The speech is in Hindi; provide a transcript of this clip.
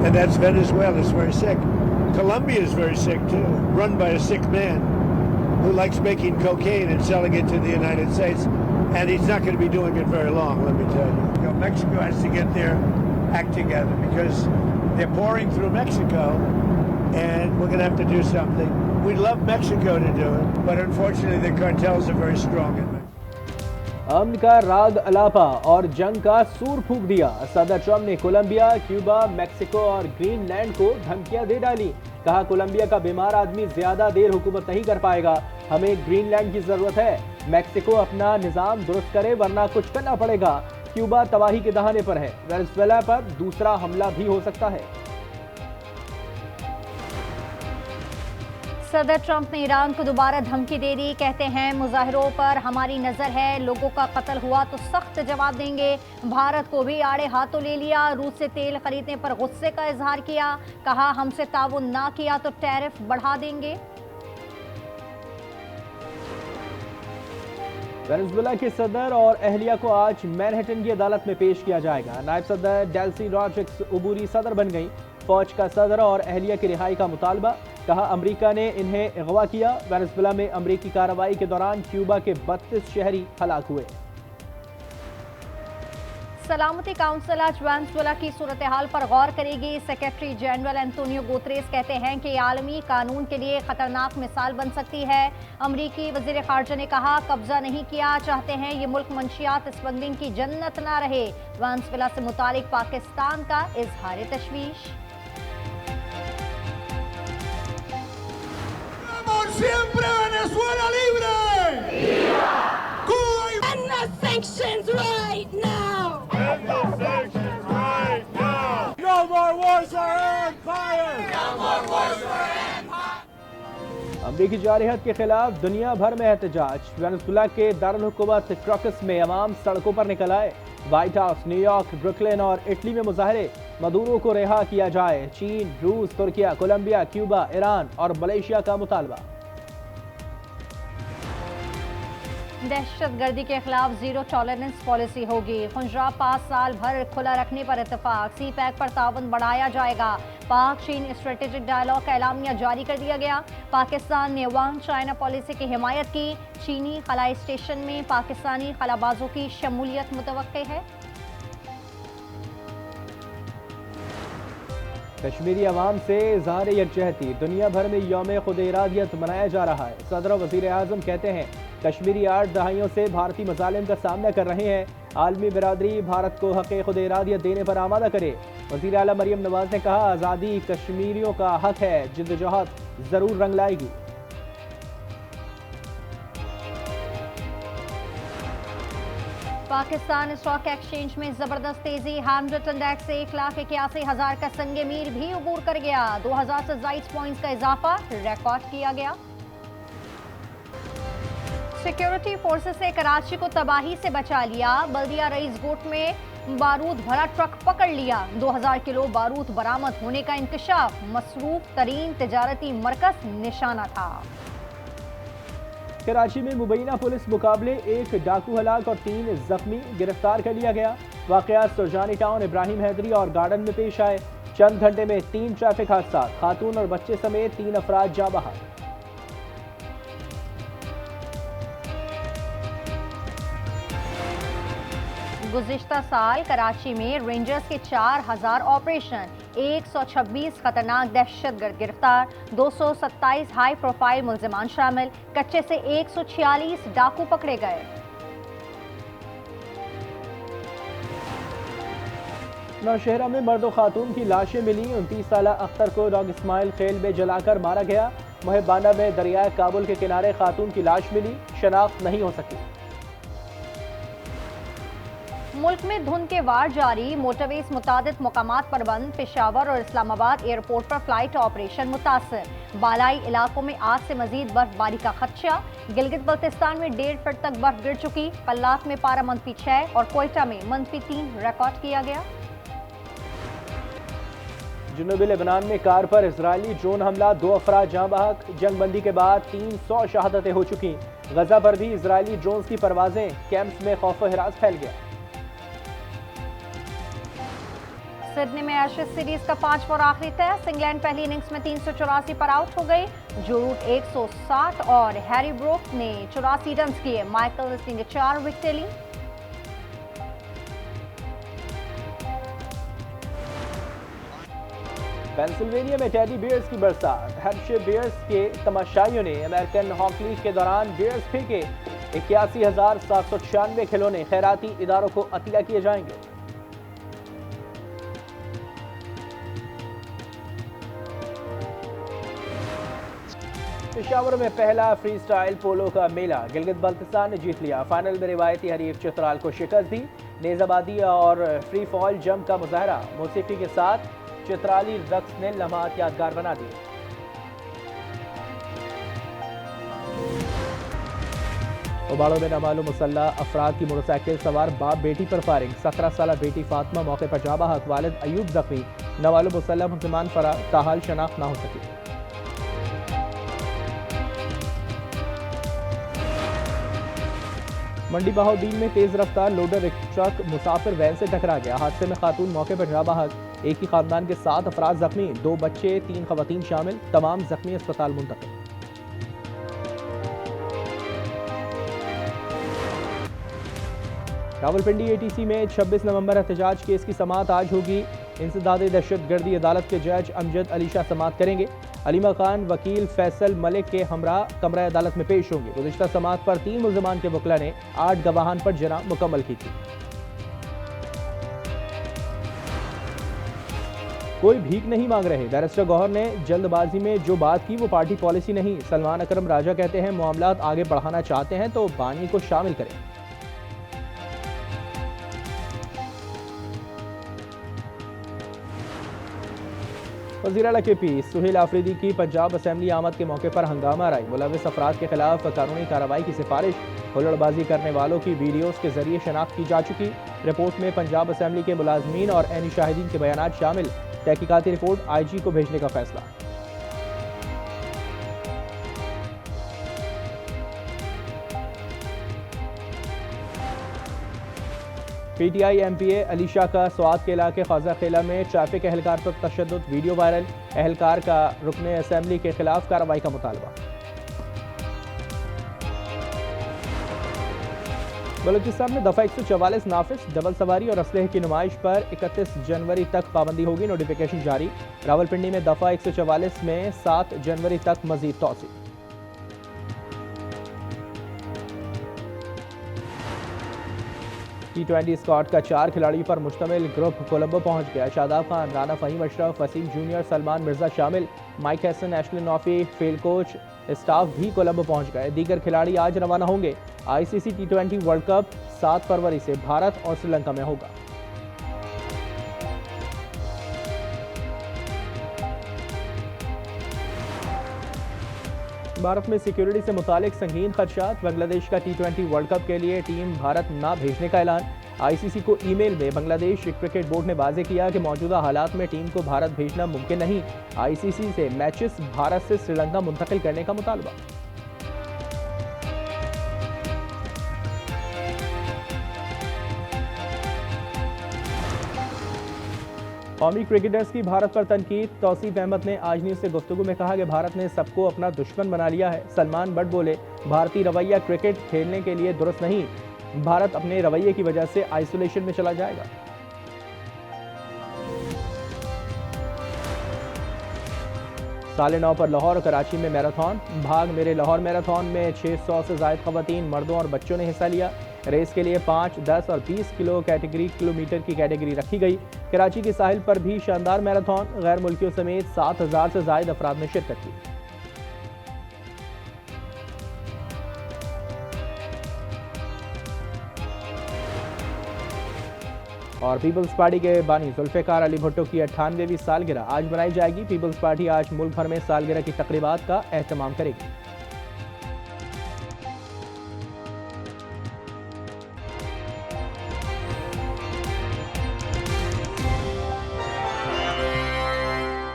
and that's Venezuela is very sick. Colombia is very sick too, run by a sick man who likes making cocaine and selling it to the United States, and he's not going to be doing it very long, let me tell you. You know, Mexico has to get their act together because they're pouring through Mexico, and we're going to have to do something. We'd love Mexico to do it, but unfortunately the cartels are very strong in Mexico. अमन का राग अलापा और जंग का सूर फूंक दिया। सदर ट्रंप ने कोलंबिया, क्यूबा, मैक्सिको और ग्रीनलैंड को धमकियां दे डाली। कहा कोलंबिया का बीमार आदमी ज्यादा देर हुकूमत नहीं कर पाएगा, हमें ग्रीनलैंड की जरूरत है। मैक्सिको अपना निजाम दुरुस्त करे वरना कुछ करना पड़ेगा। क्यूबा तबाही के दहाने पर है। वेनेजुएला पर दूसरा हमला भी हो सकता है। सदर ट्रंप ने ईरान को दोबारा धमकी दे दी। कहते हैं मुजाहिरों पर हमारी नजर है, लोगों का कत्ल हुआ तो सख्त जवाब देंगे। भारत को भी आड़े हाथों ले लिया। रूस से तेल खरीदने पर गुस्से का इजहार किया। कहा हमसे ताउन ना किया तो टैरिफ बढ़ा देंगे। वेनेजुएला के सदर और अहलिया को आज मैनहट्टन की अदालत में पेश किया जाएगा। नायब सदर डेल्सी रॉड्रिग्स अबूरी सदर बन गई। फौज का सदर और अहलिया की रिहाई का मुतालबा। कहा अमेरिका ने इन्हें अगवा किया। वेनेजुएला में अमेरिकी कार्रवाई के दौरान क्यूबा के 32 शहरी हलाक हुए। सलामती काउंसिल आज वेनेजुएला की सूरत हाल पर गौर करेगी। सेक्रेटरी जनरल एंटोनियो गुतेरेस कहते हैं कि आलमी कानून के लिए खतरनाक मिसाल बन सकती है। अमरीकी वजीर खारजा ने कहा कब्जा नहीं किया चाहते हैं ये मुल्क मंशियात स्मगलिंग की जन्नत ना रहे। वेनेजुएला से मुतालिक पाकिस्तान का इजहार तशवीश। Siempre Venezuela libre! Cuba y... End the sanctions right now! End the sanctions right now! No more wars for our empire! No more wars for our empire! अमरीकी जारहत के खिलाफ दुनिया भर में एहतजाज। वेनेजुएला के दारुल हुकूमत क्रॉकस में अवाम सड़कों पर निकल आए। व्हाइट हाउस, न्यूयॉर्क, ब्रुकलिन और इटली में मुजाहरे। मदूरो को रिहा किया जाए। चीन, रूस, तुर्किया, कोलंबिया, क्यूबा, ईरान और मलेशिया का मुतालबा। दहशतगर्दी के खिलाफ जीरो टॉलरेंस पॉलिसी होगी। खुंजरा 5 साल भर खुला रखने पर इत्तेफाक। सी पैक पर ताउन बढ़ाया जाएगा। पाक चीन स्ट्रेटेजिक डायलॉग का एलामिया जारी कर दिया गया। पाकिस्तान ने वन चाइना पॉलिसी की हिमायत की। चीनी खलाई स्टेशन में पाकिस्तानी खलाबाजों की शमूलियत मुतवक्के है। कश्मीरी अवाम से इज़हार यकजहती। दुनिया भर में यौम खुद इरादियत मनाया जा रहा है। सदर और वज़ीर आज़म कहते हैं कश्मीरी 8 दहाइयों से भारतीय मसालिम का सामना कर रहे हैं। आलमी बिरादरी भारत को हक़ खुद इरादियत देने पर आमादा करे। वज़ीर आला मरियम नवाज ने कहा आज़ादी कश्मीरियों का हक है, जिद्दोजहद ज़रूर रंग लाएगी। पाकिस्तान स्टॉक एक्सचेंज में जबरदस्त तेजी। हैमल्टन इंडेक्स 1,81,000 का संगे मीर भी अबूर कर गया। 2000 से ज़ायद पॉइंट्स का इजाफा रिकॉर्ड किया गया। सिक्योरिटी फोर्सेस ने कराची को तबाही से बचा लिया। बल्दिया रईस गोट में बारूद भरा ट्रक पकड़ लिया। 2000 किलो बारूद बरामद होने का इंकशाफ। मसरूफ तरीन तिजारती मरकज निशाना था। कराची में मुबैना पुलिस मुकाबले 1 डाकू हलाक और 3 जख्मी गिरफ्तार कर लिया गया। वाकयात सुरजानी टाउन, इब्राहिम हैदरी और गार्डन में पेश आए। चंद घंटे में 3 ट्रैफिक हादसा। खातून और बच्चे समेत 3 अफराद जाँ बहक। गुज़िश्ता साल कराची में रेंजर्स के 4000 ऑपरेशन, 126 खतरनाक दहशतगर्द गिरफ्तार, 227 हाई प्रोफाइल मुल्जिमान शामिल। कच्चे से 146 डाकू पकड़े गए। नौशहरा में मर्द और खातून की लाशें मिली। 29 साला अख्तर को डॉग इस्माइल खेल में जलाकर मारा गया। मुहिबाना में दरियाए काबुल के किनारे खातून की लाश मिली, शनाख्त नहीं हो सकी। मुल्क में धुंध के वार जारी। मोटरवेज मुतादिद मकामात पर बंद। पेशावर और इस्लामाबाद एयरपोर्ट पर फ्लाइट ऑपरेशन मुतासर। बालाई इलाकों में आज से मजीद बर्फबारी का खदशा। गिलगित बल्तिस्तान में 1.5 फीट तक बर्फ गिर चुकी। पल्लात में पारा -6 और कोयटा में -3 रिकॉर्ड किया गया। जुनूबी लेबनान में कार पर इजरायली ड्रोन हमला, 2 अफराद जाँ बहक। जंगबंदी के बाद 300 शहादतें हो चुकी। गजा पर भी इजरायली ड्रोन की परवाजें। कैंप्स में खौफ व हिरास फैल गया। सिडनी में एशेज सीरीज का 5वां और आखिरी टेस्ट। इंग्लैंड पहली इनिंग्स में 384 पर आउट हो गई। जो रूट 160 और हैरी ब्रोक ने 84 रन किए। माइकल वेस्ली ने 4 विकेटें ली। पेंसिल्वेनिया में टेडी बियर्स की बरसात। हैम्पशायर बियर्स के तमाशाइयों ने अमेरिकन हॉकी लीग के दौरान बियर्स फेंके। 81,796 खिलौने खैराती इदारों को अतिया किए जाएंगे। पेशावर में पहला फ्री स्टाइल पोलो का मेला गिलगित बल्तिस्तान ने जीत लिया। फाइनल में रिवायती हरीफ चित्राल को शिकस्त दी। नेजाबादी और फ्री फॉल जंप का मुजाहरा मौसीकी के साथ चित्राली रक्स ने लम्हात यादगार बना दिए। उबाड़ों में नामालूम मुसल्लह अफराद की मोटरसाइकिल सवार बाप बेटी पर फायरिंग। 17 साल बेटी फातिमा मौके पर जाँ बहक। वालिद अयूब जख्मी। नामालूम मुसल्लह मुसलमान फरार, ताहाल शनाख्त न हो सकी। मंडी बहाउद्दीन में तेज रफ्तार लोडर ट्रक मुसाफिर वैन से टकरा गया। हादसे में खातून मौके पर जाँ बहक। एक ही खानदान के 7 अफराद जख्मी, 2 बच्चे 3 खवातीन शामिल। तमाम जख्मी अस्पताल मुंतकिल। रावलपिंडी एटीसी में 26 नवंबर एहतजाज केस की समाअत आज होगी। इंसदाद दहशतगर्दी अदालत के जज अमजद अली शाह समाअत करेंगे। अलीमा खान वकील फैसल मलिक के हमरा कमरा अदालत में पेश होंगे। गुज़िश्ता समाअत पर 3 मुल्ज़िमान के वकला ने 8 गवाहान पर जना मुकम्मल की थी। कोई भीख नहीं मांग रहे। बैरिस्टर गौहर ने जल्दबाजी में जो बात की वो पार्टी पॉलिसी नहीं। सलमान अकरम राजा कहते हैं मामलात आगे बढ़ाना चाहते हैं तो बानी को शामिल करें। वज़ीर आला KP सुहेल आफरीदी की पंजाब असेंबली आमद के मौके पर हंगामा राय। मुलविस अफराद के खिलाफ कानूनी कार्रवाई की सिफारिश। हुल्लड़बाजी करने वालों की वीडियोज़ के जरिए शनाख्त की जा चुकी। रिपोर्ट में पंजाब असेंबली के मुलाजमीन और ऐनी शाहिदीन के बयानात शामिल। तहकीकाती रिपोर्ट IG को भेजने का फैसला। PTI MPA अली शाह का स्वात के इलाके ख्वाजा खेला में ट्रैफिक एहलकार पर तशद्दुद वीडियो वायरल। एहलकार का रुकने असेंबली के खिलाफ कार्रवाई का मुतालबा। बलूचिस्तान में दफा 144 नाफिज। डबल सवारी और असलहे की नुमाइश पर 31 जनवरी तक पाबंदी होगी। नोटिफिकेशन जारी। रावलपिंडी में दफा 144 में 7 जनवरी तक मजीद तौसी। T20 स्क्वाड का 4 खिलाड़ियों पर मुश्तमिल ग्रुप कोलंबो पहुंच गया। शादाब खान, राना फहीम अशरफ, वसीम जूनियर, सलमान मिर्जा शामिल। Mike Hesson, Ashley Noffke, field coach staff भी कोलंबो पहुंच गए। दीगर खिलाड़ी आज रवाना होंगे। ICC T20 वर्ल्ड कप 7 फरवरी से भारत और श्रीलंका में होगा। भारत में सिक्योरिटी से मुतालिक संगीन खदशात। बांग्लादेश का T20 वर्ल्ड कप के लिए टीम भारत ना भेजने का ऐलान। ICC को ईमेल में बांग्लादेश क्रिकेट बोर्ड ने वाज़ेह किया कि मौजूदा हालात में टीम को भारत भेजना मुमकिन नहीं। ICC से मैचेस भारत से श्रीलंका मुंतकिल करने का मुतालबा। कौमी क्रिकेटर्स की भारत पर तनकीद। तौसीफ अहमद ने आज न्यूज़ से गुफ्तगू में कहा कि भारत ने सबको अपना दुश्मन बना लिया है। सलमान बट बोले भारतीय रवैया क्रिकेट खेलने के लिए दुरुस्त नहीं। भारत अपने रवैये की वजह से आइसोलेशन में चला जाएगा। साले 9 पर लाहौर और कराची में मैराथन। भाग मेरे लाहौर मैराथन में 600 से ज़ायद खवातीन, मर्दों और बच्चों ने हिस्सा लिया। रेस के लिए 5, 10 और 20 किलोमीटर की कैटेगरी रखी गई। कराची के साहिल पर भी शानदार मैराथन। गैर मुल्कियों समेत 7,000 से ज़ायद अफराद ने शिरकत की। और पीपल्स पार्टी के बानी जुल्फ़िकार अली भुट्टो की 98वीं सालगिरह आज मनाई जाएगी। पीपल्स पार्टी आज मुल्क भर में सालगिरह की तकरीबात का एहतमाम करेगी।